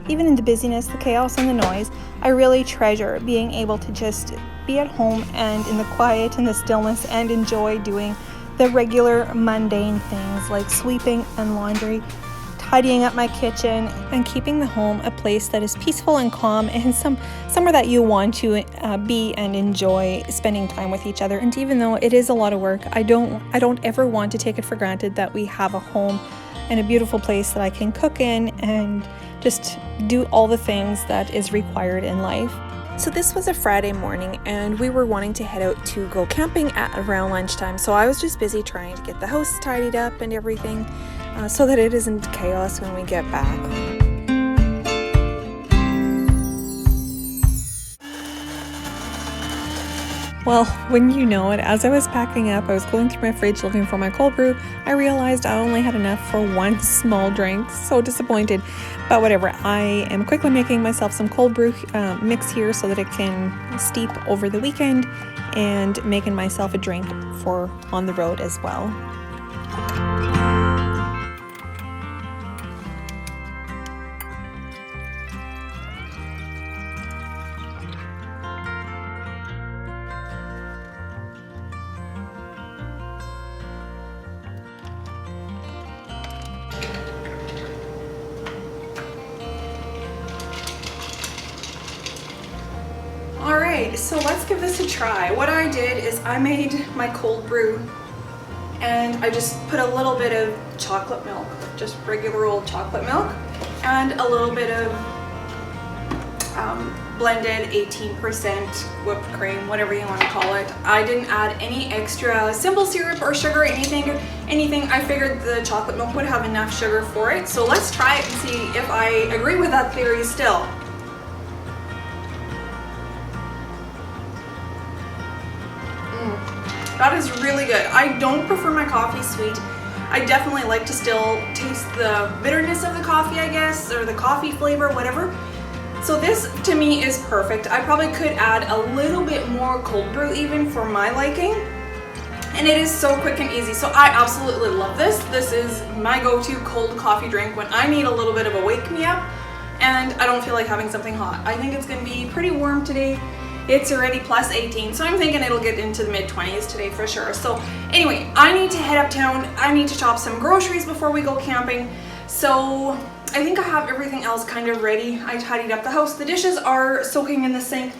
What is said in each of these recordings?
even in the busyness, the chaos, and the noise, I really treasure being able to just be at home and in the quiet and the stillness and enjoy doing the regular mundane things like sweeping and laundry, tidying up my kitchen, and keeping the home a place that is peaceful and calm and somewhere that you want to be and enjoy spending time with each other. And even though it is a lot of work, I don't ever want to take it for granted that we have a home and a beautiful place that I can cook in and just do all the things that is required in life. So this was a Friday morning and we were wanting to head out to go camping at around lunchtime. So I was just busy trying to get the house tidied up and everything so that it isn't chaos when we get back. Well, wouldn't you know it, as I was packing up, I was going through my fridge looking for my cold brew. I realized I only had enough for one small drink. So disappointed, but whatever. I am quickly making myself some cold brew mix here so that it can steep over the weekend, and making myself a drink for on the road as well. Alright, so let's give this a try. What I did is I made my cold brew and I just put a little bit of chocolate milk, just regular old chocolate milk, and a little bit of blended 18% whipped cream, whatever you want to call it. I didn't add any extra simple syrup or sugar, anything. I figured the chocolate milk would have enough sugar for it. So let's try it and see if I agree with that theory still. That is really good. I don't prefer my coffee sweet. I definitely like to still taste the bitterness of the coffee, I guess, or the coffee flavor, whatever. So this to me is perfect. I probably could add a little bit more cold brew even for my liking. And it is so quick and easy. So I absolutely love this. This is my go-to cold coffee drink when I need a little bit of a wake me up and I don't feel like having something hot. I think it's gonna be pretty warm today. It's already plus 18, so I'm thinking it'll get into the mid-20s today for sure. So anyway, I need to head uptown. I need to chop some groceries before we go camping. So I think I have everything else kind of ready. I tidied up the house. The dishes are soaking in the sink.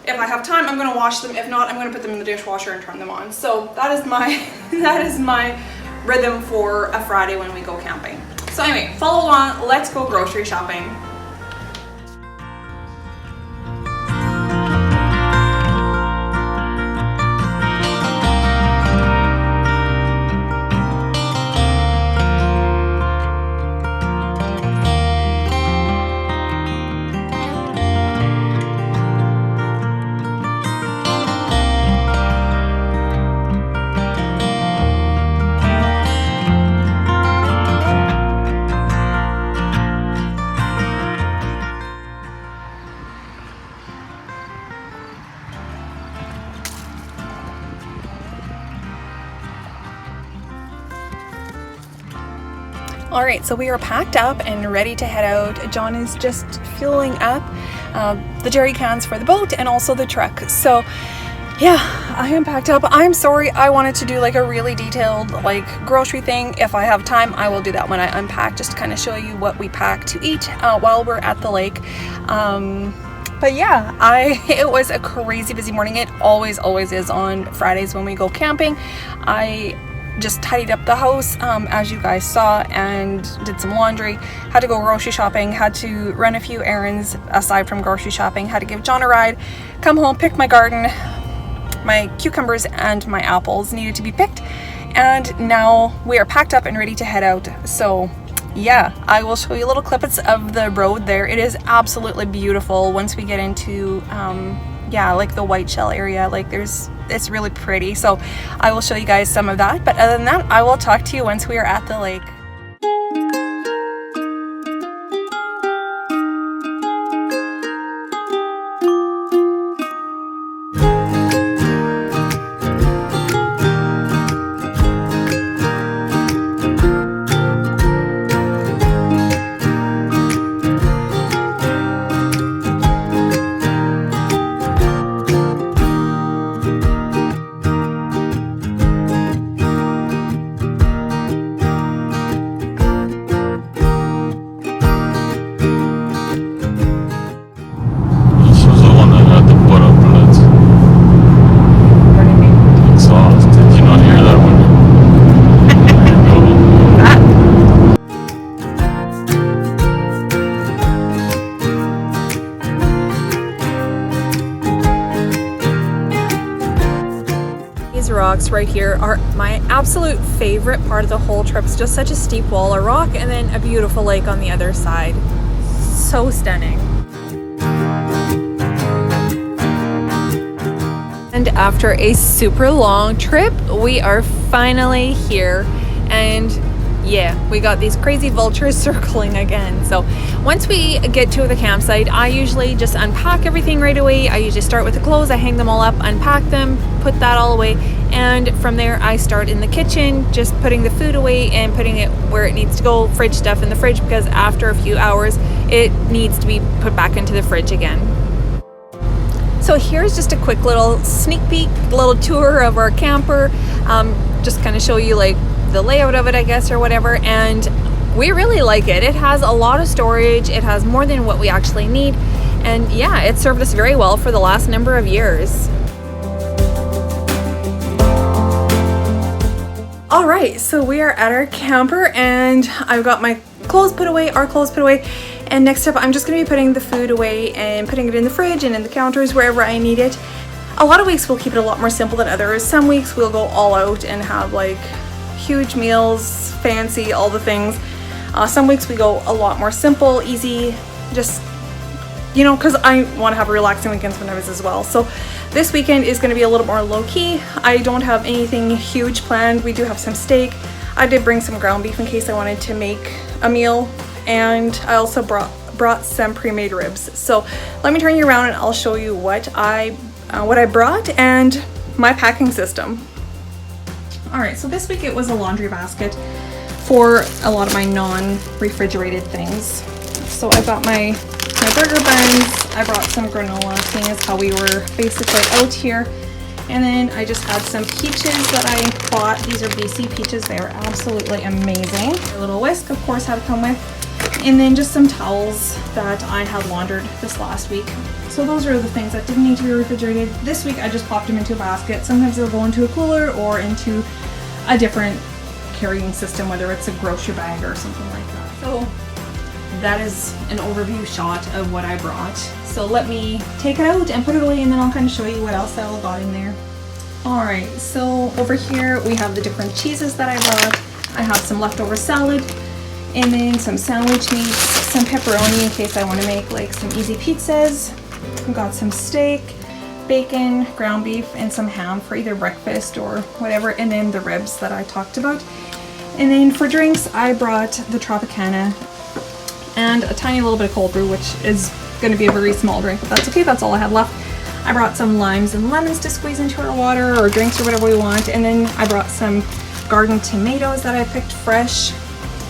If I have time, I'm gonna wash them. If not, I'm gonna put them in the dishwasher and turn them on. So that is my rhythm for a Friday when we go camping. So anyway, follow along, let's go grocery shopping. All right, so we are packed up and ready to head out. John is just fueling up the jerry cans for the boat and also the truck. So yeah, I am packed up. I'm sorry, I wanted to do like a really detailed like grocery thing. If I have time, I will do that when I unpack, just to kind of show you what we pack to eat while we're at the lake. But yeah, it was a crazy busy morning. It always is on Fridays when we go camping. I just tidied up the house as you guys saw, and did some laundry, had to go grocery shopping, had to run a few errands aside from grocery shopping, had to give John a ride, come home, pick my garden. My cucumbers and my apples needed to be picked, and now we are packed up and ready to head out. So yeah, I will show you little clips of the road there. It is absolutely beautiful once we get into yeah, like the white shell area. Like it's really pretty, so I will show you guys some of that. But other than that, I will talk to you once we are at the lake. rocks right here are my absolute favorite part of the whole trip. It's just such a steep wall of rock and then a beautiful lake on the other side. So stunning. And after a super long trip, we are finally here. And yeah, we got these crazy vultures circling again. So once we get to the campsite, I usually just unpack everything right away. I usually start with the clothes, I hang them all up, unpack them, put that all away. And from there, I start in the kitchen, just putting the food away and putting it where it needs to go, fridge stuff in the fridge, because after a few hours, it needs to be put back into the fridge again. So here's just a quick little sneak peek, little tour of our camper. Just kind of show you like the layout of it, I guess, or whatever. And we really like it. It has a lot of storage. It has more than what we actually need. And yeah, it served us very well for the last number of years. All right, so we are at our camper and I've got my clothes put away, our clothes put away. And next up, I'm just gonna be putting the food away and putting it in the fridge and in the counters, wherever I need it. A lot of weeks we'll keep it a lot more simple than others. Some weeks we'll go all out and have like huge meals, fancy, all the things. Some weeks we go a lot more simple, easy, just, you know, because I want to have a relaxing weekend sometimes as well. So this weekend is going to be a little more low-key. I don't have anything huge planned. We do have some steak. I did bring some ground beef in case I wanted to make a meal, and I also brought some pre-made ribs. So let me turn you around and I'll show you what I brought and my packing system. All right, so this week it was a laundry basket for a lot of my non-refrigerated things. So I got my burger buns, I brought some granola, seeing as how we were basically out here. And then I just had some peaches that I bought. These are BC peaches, they are absolutely amazing. A little whisk, of course, had to come with. And then just some towels that I had laundered this last week. So those are the things that didn't need to be refrigerated. This week I just popped them into a basket. Sometimes they'll go into a cooler or into a different carrying system, whether it's a grocery bag or something like that. So that is an overview shot of what I brought. So let me take it out and put it away, and then I'll kind of show you what else I all got in there. All right, so over here we have the different cheeses that I brought. I have some leftover salad, and then some sandwich meats, some pepperoni in case I want to make like some easy pizzas. I've got some steak, bacon, ground beef, and some ham for either breakfast or whatever, and then the ribs that I talked about. And then for drinks, I brought the Tropicana and a tiny little bit of cold brew, which is going to be a very small drink, but that's okay, that's all I had left. I brought some limes and lemons to squeeze into our water or drinks or whatever we want, and then I brought some garden tomatoes that I picked fresh,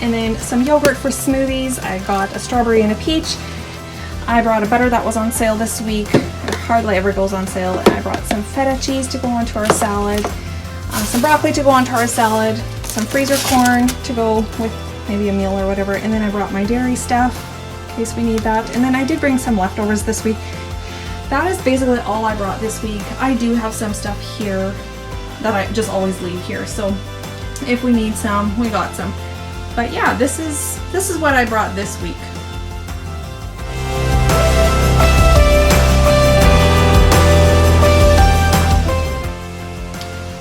and then some yogurt for smoothies. I got a strawberry and a peach. I brought a butter that was on sale this week. It hardly ever goes on sale. And I brought some feta cheese to go onto our salad, some broccoli to go onto our salad, some freezer corn to go with maybe a meal or whatever, and then I brought my dairy stuff in case we need that. And then I did bring some leftovers this week. That is basically all I brought this week. I do have some stuff here that I just always leave here, so if we need some, we got some. But yeah, this is what I brought this week.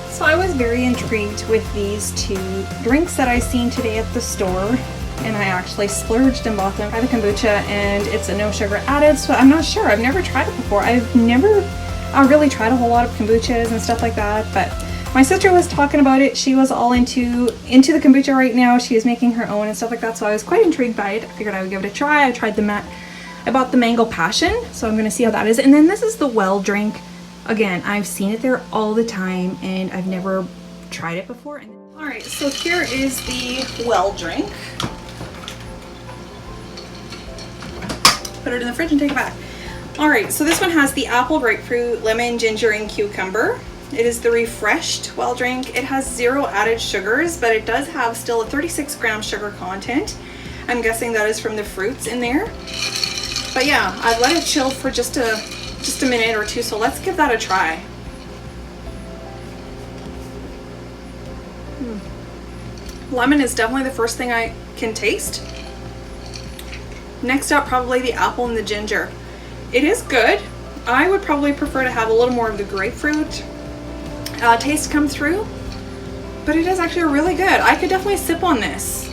So I was very intrigued with these two drinks that I seen today at the store, and I actually splurged and bought them. I have a kombucha, and it's a no sugar added, so I'm not sure. I've never tried it before. I've never really tried a whole lot of kombuchas and stuff like that, but my sister was talking about it. She was all into the kombucha right now. She is making her own and stuff like that, so I was quite intrigued by it. I figured I would give it a try. I bought the mango passion, so I'm going to see how that is. And then this is the well drink. Again, I've seen it there all the time, and I've never tried it before. All right, so here is the well drink. Put it in the fridge and take it back. All right, so this one has the apple, grapefruit, lemon, ginger, and cucumber. It is the refreshed well drink. It has 0 added sugars, but it does have still a 36-gram sugar content. I'm guessing that is from the fruits in there. But yeah, I've let it chill for just a minute or two, so let's give that a try. Lemon is definitely the first thing I can taste. Next up, probably the apple and the ginger. It is good. I would probably prefer to have a little more of the grapefruit. taste come through, but it is actually really good. I could definitely sip on this.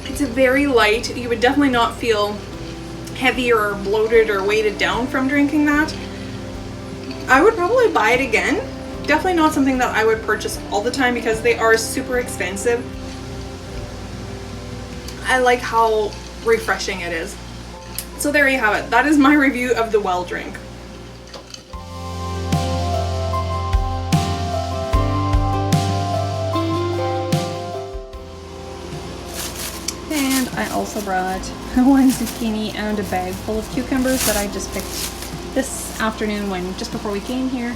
It's very light. You would definitely not feel heavy or bloated or weighted down from drinking that. I would probably buy it again. Definitely not something that I would purchase all the time because they are super expensive. I like how refreshing it is. So there you have it. That is my review of the well drink. And I also brought one zucchini and a bag full of cucumbers that I just picked this afternoon just before we came here.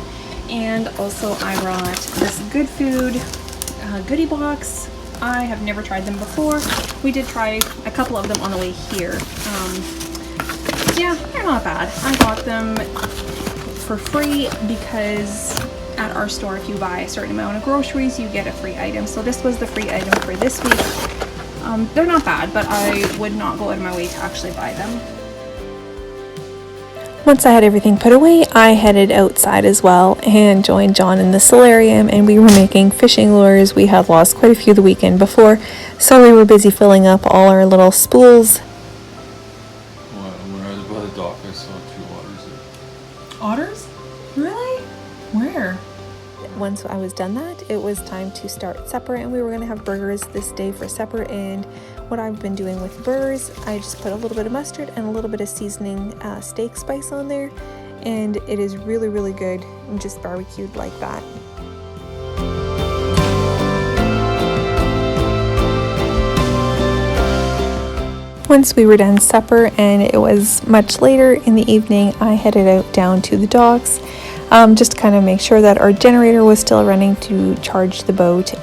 And also I brought this Good Food goodie box. I have never tried them before. We did try a couple of them on the way here. Yeah, they're not bad. I got them for free because at our store, if you buy a certain amount of groceries, you get a free item. So this was the free item for this week. They're not bad, but I would not go out of my way to actually buy them. Once I had everything put away, I headed outside as well and joined John in the solarium, and we were making fishing lures. We had lost quite a few the weekend before, so we were busy filling up all our little spools. Well, when I was by the dock, I saw 2 otters there. Otters? Really? Where? Once I was done that, it was time to start supper, and we were going to have burgers this day for supper. And what I've been doing with burgers, I just put a little bit of mustard and a little bit of seasoning steak spice on there, and it is really, really good and just barbecued like that. Once we were done supper and it was much later in the evening, I headed out down to the docks just to kind of make sure that our generator was still running to charge the boat.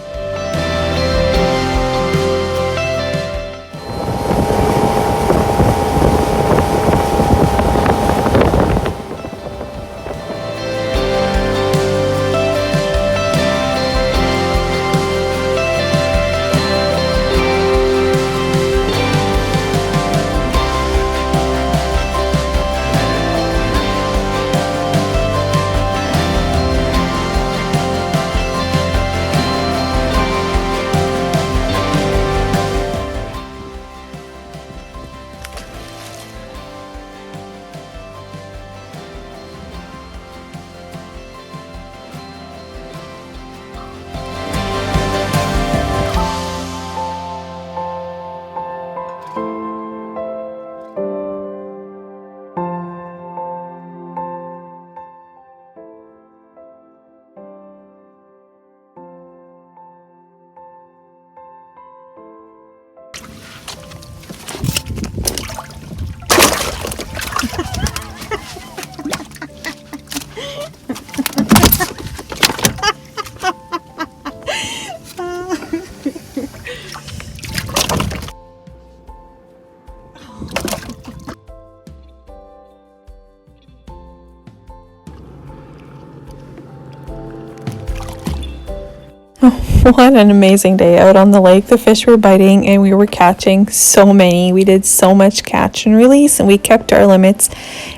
What an amazing day out on the lake. The fish were biting and we were catching so many. We did so much catch and release and we kept our limits.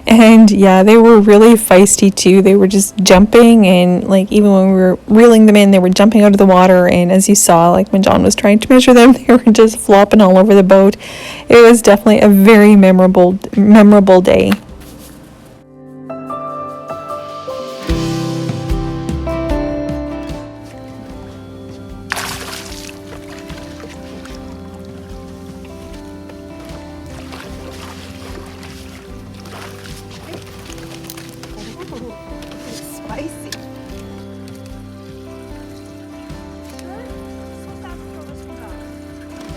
And yeah, they were really feisty too. They were just jumping, and like even when we were reeling them in, they were jumping out of the water. And as you saw, like when John was trying to measure them, they were just flopping all over the boat. It was definitely a very memorable day.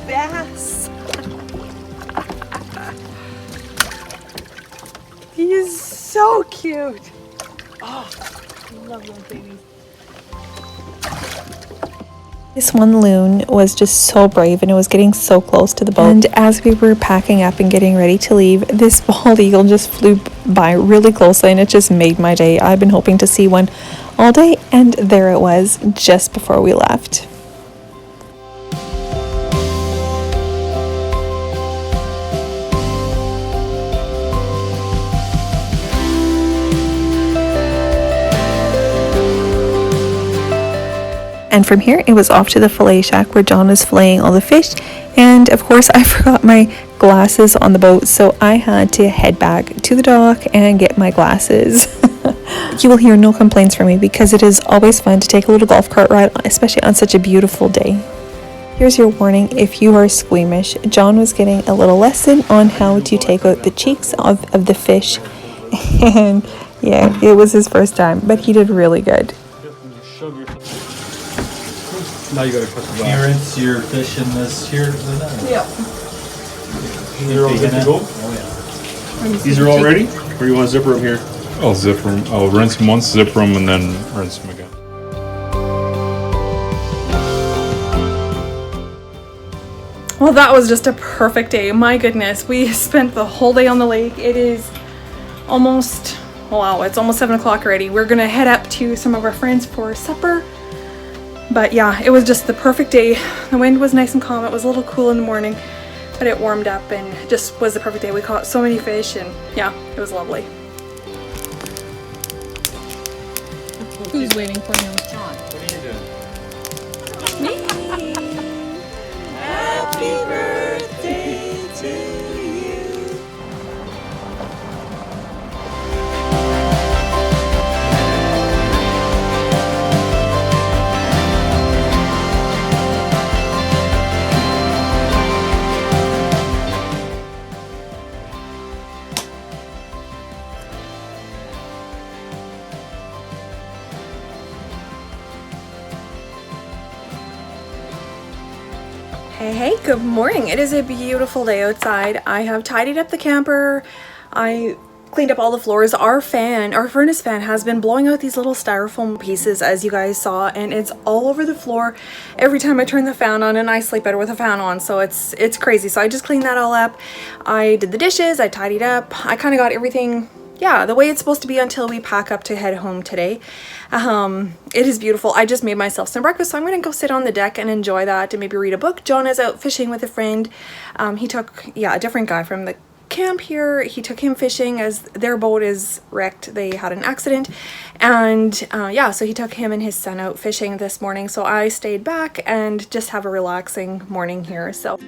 Bass. He is so cute. Oh, I love those babies. This one loon was just so brave and it was getting so close to the boat. And as we were packing up and getting ready to leave, this bald eagle just flew by really closely and it just made my day. I've been hoping to see one all day, and there it was just before we left. And from here, it was off to the fillet shack where John was filleting all the fish. And of course, I forgot my glasses on the boat, so I had to head back to the dock and get my glasses. You will hear no complaints from me because it is always fun to take a little golf cart ride, especially on such a beautiful day. Here's your warning if you are squeamish. John was getting a little lesson on how to take out the cheeks of the fish. And yeah, it was his first time, but he did really good. Now you gotta cut the You rinse your fish in this here. Yeah. They're all good to go? Oh yeah. These are all ready? Or you want to zipper them here? I'll zipper them. I'll rinse them once, zipper them, and then rinse them again. Well, that was just a perfect day. My goodness, we spent the whole day on the lake. It is almost, wow, it's almost 7 o'clock already. We're gonna head up to some of our friends for supper. But yeah, it was just the perfect day. The wind was nice and calm. It was a little cool in the morning, but it warmed up and just was the perfect day. We caught so many fish and yeah, it was lovely. Who's waiting for him? John, what are you doing? Happy birthday to you. Hey, good morning. It is a beautiful day outside. I have tidied up the camper. I cleaned up all the floors. Our furnace fan has been blowing out these little styrofoam pieces, as you guys saw, and it's all over the floor every time I turn the fan on, and I sleep better with the fan on, so it's crazy. So I just cleaned that all up. I did the dishes, I tidied up. I kind of got everything, yeah, the way it's supposed to be until we pack up to head home today. It is beautiful. I just made myself some breakfast, so I'm gonna go sit on the deck and enjoy that and maybe read a book. John is out fishing with a friend. He took, yeah, a different guy from the camp here. He took him fishing as their boat is wrecked. They had an accident, and yeah, so he took him and his son out fishing this morning. So I stayed back and just have a relaxing morning here. So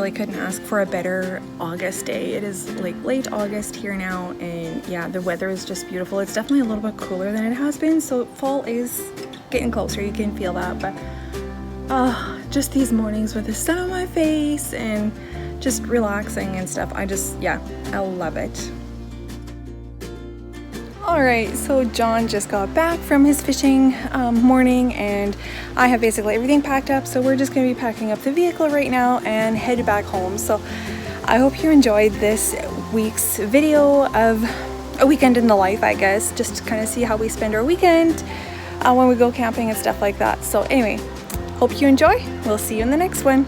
couldn't ask for a better August day. It is like late August here now, and yeah, the weather is just beautiful. It's definitely a little bit cooler than it has been, so fall is getting closer. You can feel that, but just these mornings with the sun on my face and just relaxing and stuff, I love it. Alright, so John just got back from his fishing morning, and I have basically everything packed up, so we're just going to be packing up the vehicle right now and head back home. So I hope you enjoyed this week's video of a weekend in the life, I guess, just to kind of see how we spend our weekend when we go camping and stuff like that. So anyway, hope you enjoy. We'll see you in the next one.